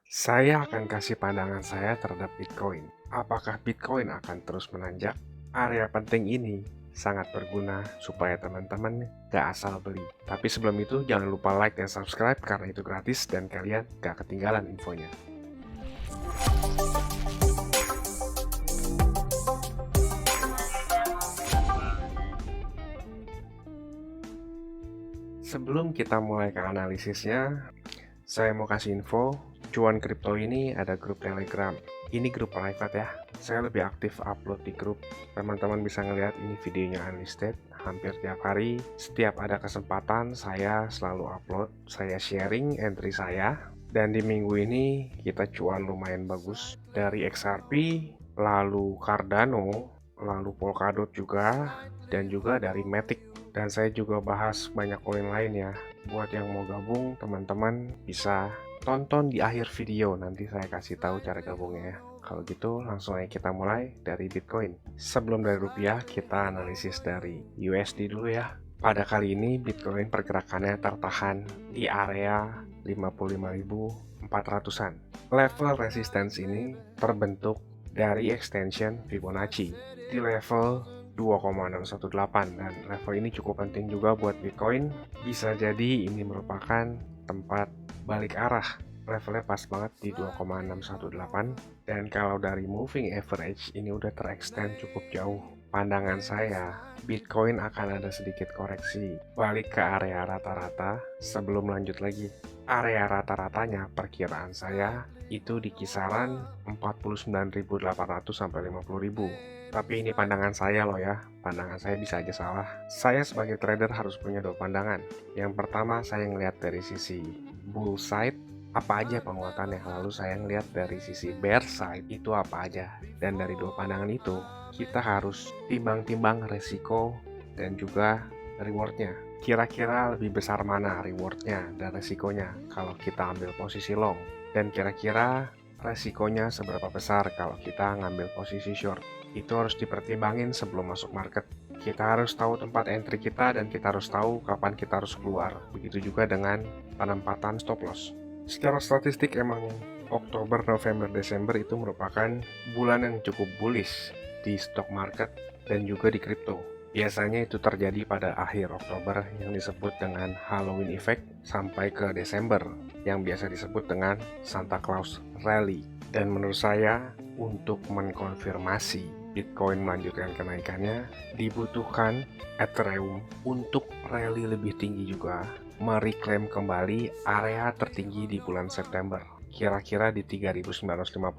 Saya akan kasih pandangan saya terhadap Bitcoin. Apakah Bitcoin akan terus menanjak? Area penting ini sangat berguna supaya teman-teman gak asal beli. Tapi sebelum itu jangan lupa like dan subscribe karena itu gratis dan kalian gak ketinggalan infonya. Sebelum kita mulai ke analisisnya, saya mau kasih info, cuan kripto ini ada grup Telegram. Ini grup private ya. Saya lebih aktif upload di grup. Teman-teman bisa ngelihat ini videonya unlisted hampir tiap hari. Setiap ada kesempatan saya selalu upload. Saya sharing entry saya. Dan di minggu ini kita cuan lumayan bagus. Dari XRP, lalu Cardano, lalu Polkadot juga, dan juga dari Matic. Dan saya juga bahas banyak koin lain ya. Buat yang mau gabung, teman-teman bisa tonton di akhir video. Nanti saya kasih tahu cara gabungnya ya. Kalau gitu langsung aja kita mulai dari Bitcoin. Sebelum dari rupiah, kita analisis dari USD dulu ya. Pada kali ini Bitcoin pergerakannya tertahan di area 55.400-an. Level resistance ini terbentuk dari extension Fibonacci di level 2,618 dan level ini cukup penting juga buat Bitcoin. Bisa jadi ini merupakan tempat balik arah. Levelnya pas banget di 2,618 dan kalau dari moving average ini udah terextend cukup jauh. Pandangan saya, Bitcoin akan ada sedikit koreksi balik ke area rata-rata sebelum lanjut lagi. Area rata-ratanya perkiraan saya itu di kisaran 49.800 sampai 50.000. Tapi ini pandangan saya loh ya, pandangan saya bisa aja salah. Saya sebagai trader harus punya dua pandangan. Yang pertama saya ngelihat dari sisi bull side, apa aja penguatannya. Lalu saya ngelihat dari sisi bear side, itu apa aja. Dan dari dua pandangan itu, kita harus timbang-timbang resiko dan juga rewardnya. Kira-kira lebih besar mana rewardnya dan resikonya kalau kita ambil posisi long. Dan kira-kira resikonya seberapa besar kalau kita ngambil posisi short. Itu harus dipertimbangin sebelum masuk market. Kita harus tahu tempat entry kita dan kita harus tahu kapan kita harus keluar. Begitu juga dengan penempatan stop loss. Secara statistik emang Oktober, November, Desember itu merupakan bulan yang cukup bullish di stock market dan juga di kripto. Biasanya itu terjadi pada akhir Oktober yang disebut dengan Halloween effect sampai ke Desember yang biasa disebut dengan Santa Claus Rally. Dan menurut saya untuk mengkonfirmasi Bitcoin melanjutkan kenaikannya dibutuhkan Ethereum untuk rally lebih tinggi juga mereklaim kembali area tertinggi di bulan September kira-kira di 3.950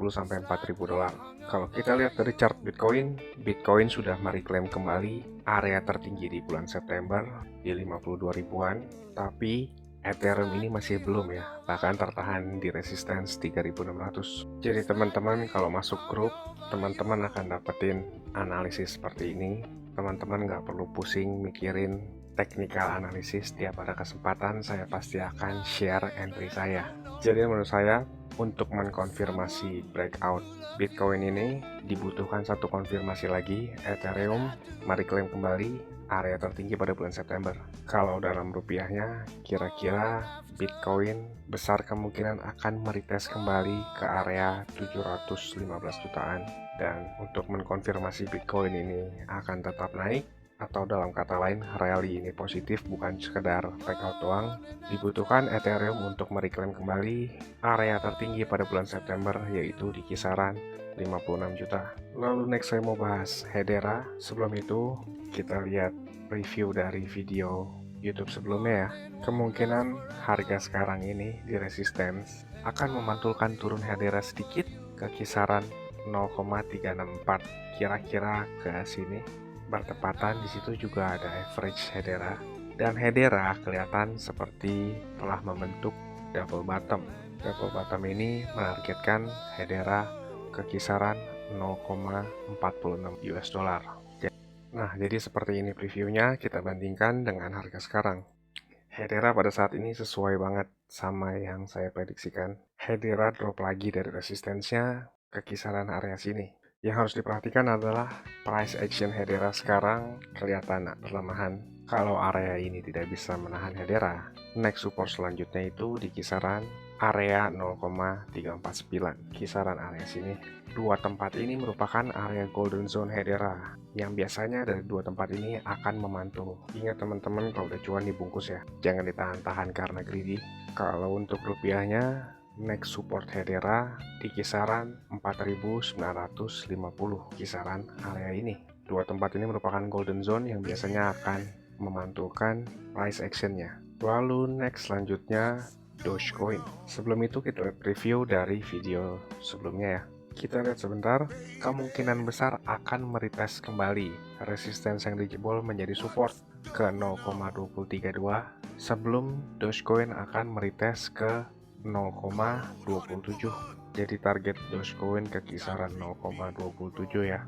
sampai 4.000 dolar. Kalau kita lihat dari chart Bitcoin, Bitcoin sudah mereklaim kembali area tertinggi di bulan September di 52 ribuan, tapi Ethereum ini masih belum ya, bahkan tertahan di resistance 3.600. Jadi teman-teman kalau masuk grup, teman-teman akan dapetin analisis seperti ini. Teman-teman nggak perlu pusing mikirin technical analisis. Tiap ada kesempatan saya pasti akan share entry saya. Jadi menurut saya untuk mengkonfirmasi breakout Bitcoin ini dibutuhkan satu konfirmasi lagi, Ethereum mereklaim kembali area tertinggi pada bulan September. Kalau dalam rupiahnya, kira-kira Bitcoin besar kemungkinan akan meretest kembali ke area 715 jutaan. Dan untuk mengkonfirmasi Bitcoin ini akan tetap naik, atau dalam kata lain, rally ini positif bukan sekedar breakout doang, dibutuhkan Ethereum untuk mereklaim kembali area tertinggi pada bulan September, yaitu di kisaran 56 juta. Lalu next saya mau bahas Hedera. Sebelum itu kita lihat review dari video YouTube sebelumnya ya. Kemungkinan harga sekarang ini di resistance akan memantulkan turun Hedera sedikit ke kisaran 0,364 kira-kira ke sini. Bertepatan di situ juga ada average Hedera dan Hedera kelihatan seperti telah membentuk double bottom. Double bottom ini menargetkan Hedera ke kisaran 0,46 US dollar. Nah, jadi seperti ini previewnya, kita bandingkan dengan harga sekarang. Hedera pada saat ini sesuai banget sama yang saya prediksikan. Hedera drop lagi dari resistensinya ke kisaran area sini. Yang harus diperhatikan adalah price action Hedera sekarang kelihatan perlemahan. Kalau area ini tidak bisa menahan Hedera, next support selanjutnya itu di kisaran area 0,349. Kisaran area sini. Dua tempat ini merupakan area golden zone Hedera yang biasanya dari dua tempat ini akan memantul. Ingat teman-teman, kalau udah cuan dibungkus ya, jangan ditahan-tahan karena greedy. Kalau untuk rupiahnya, next support Hedera di kisaran 4.950 kisaran area ini. Dua tempat ini merupakan golden zone yang biasanya akan memantulkan price actionnya. Lalu next selanjutnya Dogecoin. Sebelum itu kita lihat review dari video sebelumnya ya. Kita lihat sebentar, kemungkinan besar akan meretest kembali resistance yang dijebol menjadi support ke 0,232 sebelum Dogecoin akan meretest ke 0,27. Jadi target Dogecoin ke kisaran 0,27 ya.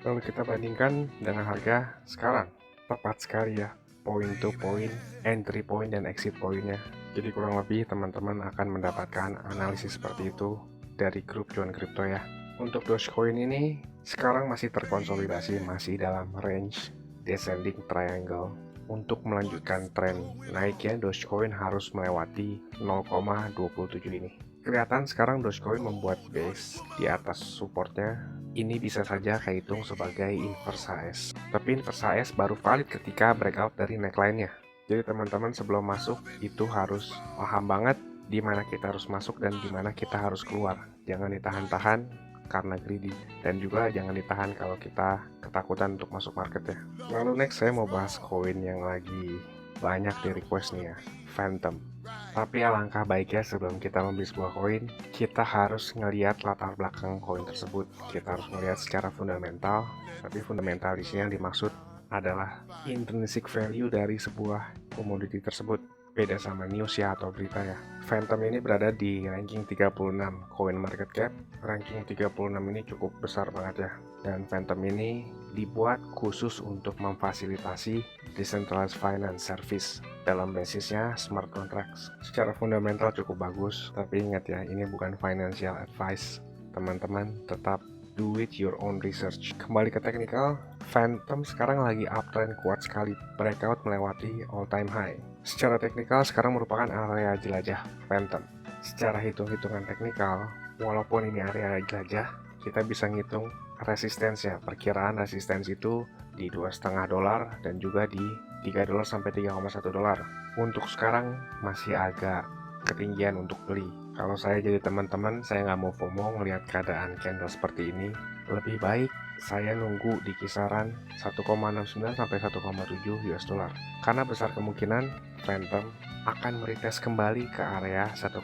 Lalu kita bandingkan dengan harga sekarang. Tepat sekali ya, point to point, entry point dan exit pointnya. Jadi kurang lebih teman-teman akan mendapatkan analisis seperti itu dari grup cuan kripto ya. Untuk Dogecoin ini sekarang masih terkonsolidasi, masih dalam range descending triangle. Untuk melanjutkan tren naiknya, Dogecoin harus melewati 0,27 ini. Kelihatan sekarang Dogecoin membuat base di atas supportnya. Ini bisa saja kehitung sebagai inverse HS. Tapi inverse HS baru valid ketika breakout dari neckline-nya. Jadi teman-teman sebelum masuk itu harus paham banget di mana kita harus masuk dan di mana kita harus keluar. Jangan ditahan-tahan karena greedy, dan juga jangan ditahan kalau kita ketakutan untuk masuk market ya. Lalu next saya mau bahas koin yang lagi banyak di request nih ya, Phantom. Tapi alangkah baiknya sebelum kita membeli sebuah koin, kita harus ngelihat latar belakang koin tersebut. Kita harus melihat secara fundamental, tapi fundamental di sini yang dimaksud adalah intrinsic value dari sebuah komoditi tersebut. Beda sama news ya atau berita ya. Phantom ini berada di ranking 36 coin market cap. Ranking 36 ini cukup besar banget ya. Dan Phantom ini dibuat khusus untuk memfasilitasi decentralized finance service dalam basisnya smart contracts. Secara fundamental cukup bagus, tapi ingat ya, ini bukan financial advice. Teman-teman tetap do it your own research. Kembali ke teknikal, Phantom sekarang lagi uptrend kuat sekali, breakout melewati all time high. Secara teknikal sekarang merupakan area jelajah Phantom. Secara hitung-hitungan teknikal, walaupun ini area jelajah, kita bisa ngitung resistensinya. Perkiraan resistensi itu di $2,5 dan juga di $3 sampai $3,1. Untuk sekarang masih agak ketinggian untuk beli. Kalau saya jadi teman-teman, saya nggak mau FOMO melihat keadaan candle seperti ini. Lebih baik saya nunggu di kisaran 1,69 sampai 1,7 US dollar. Karena besar kemungkinan Phantom akan meretest kembali ke area 1,69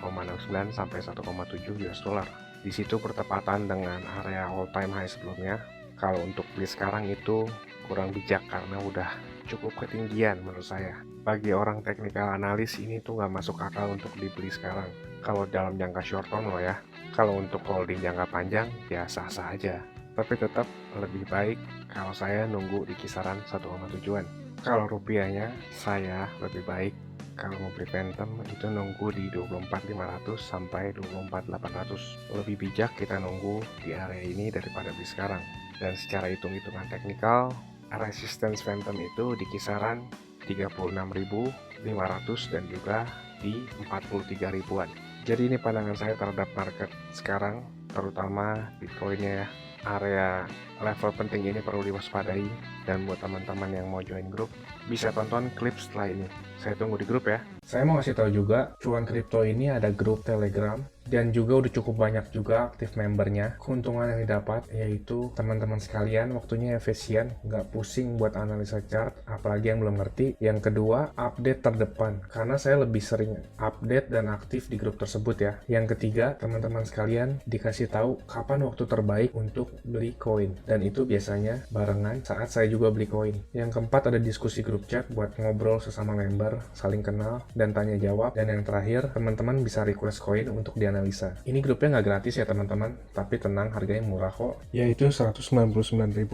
sampai 1,7 US dollar. Di situ bertepatan dengan area all time high sebelumnya. Kalau untuk beli sekarang itu kurang bijak karena udah cukup ketinggian menurut saya. Bagi orang teknikal analis ini tuh nggak masuk akal untuk dibeli sekarang. Kalau dalam jangka short term loh ya. Kalau untuk holding jangka panjang ya sah-sah aja. Tapi tetap lebih baik kalau saya nunggu di kisaran 1,7-an. Kalau rupiahnya saya lebih baik kalau mau beli Phantom itu nunggu di 24.500 sampai 24.800. Lebih bijak kita nunggu di area ini daripada beli sekarang. Dan secara hitung-hitungan teknikal, resistance Phantom itu di kisaran 36.500 dan juga di 43 ribuan. Jadi ini pandangan saya terhadap market sekarang, terutama Bitcoinnya ya. Area level penting ini perlu diwaspadai, dan buat teman-teman yang mau join grup bisa tonton klip setelah ini. Saya tunggu di grup ya. Saya mau kasih tahu juga, cuan kripto ini ada grup Telegram dan juga udah cukup banyak juga aktif membernya. Keuntungan yang didapat yaitu teman-teman sekalian waktunya efisien, nggak pusing buat analisa chart, apalagi yang belum ngerti. Yang kedua, update terdepan karena saya lebih sering update dan aktif di grup tersebut ya. Yang ketiga, teman-teman sekalian dikasih tahu kapan waktu terbaik untuk beli koin, dan itu biasanya barengan saat saya juga beli koin. Yang keempat, ada diskusi grup chat buat ngobrol sesama member, saling kenal dan tanya jawab. Dan yang terakhir, teman-teman bisa request koin untuk dianalisa. Ini grupnya nggak gratis ya teman-teman, tapi tenang, harganya murah kok, yaitu Rp199.000.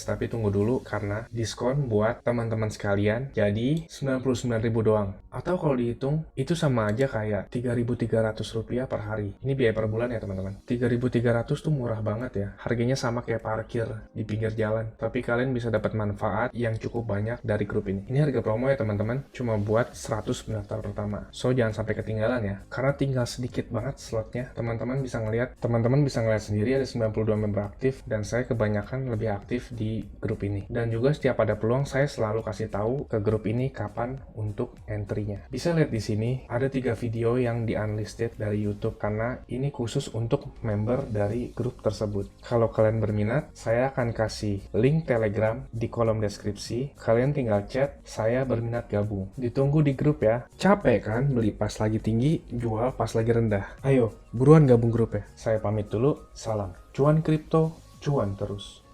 Tapi tunggu dulu karena diskon buat teman-teman sekalian, jadi Rp99.000 doang. Atau kalau dihitung itu sama aja kayak Rp3.300 per hari. Ini biaya per bulan ya teman-teman. 3.300 tuh murah banget ya. Harganya sama kayak parkir di pinggir jalan, tapi kalian bisa dapat manfaat yang cukup banyak dari grup ini. Ini harga promo ya teman-teman. teman-teman cuma buat 100 pendaftar pertama. So jangan sampai ketinggalan ya, karena tinggal sedikit banget slotnya. Teman-teman bisa ngeliat sendiri ada 92 member aktif, dan saya kebanyakan lebih aktif di grup ini. Dan juga setiap ada peluang saya selalu kasih tahu ke grup ini kapan untuk entry-nya. Bisa lihat di sini ada 3 video yang di unlisted dari YouTube karena ini khusus untuk member dari grup tersebut. Kalau kalian berminat, saya akan kasih link Telegram di kolom deskripsi. Kalian tinggal chat, saya berminat gabung. Ditunggu di grup ya. Capek kan beli pas lagi tinggi, jual pas lagi rendah. Ayo, buruan gabung grup ya. Saya pamit dulu, salam. Cuan kripto, cuan terus.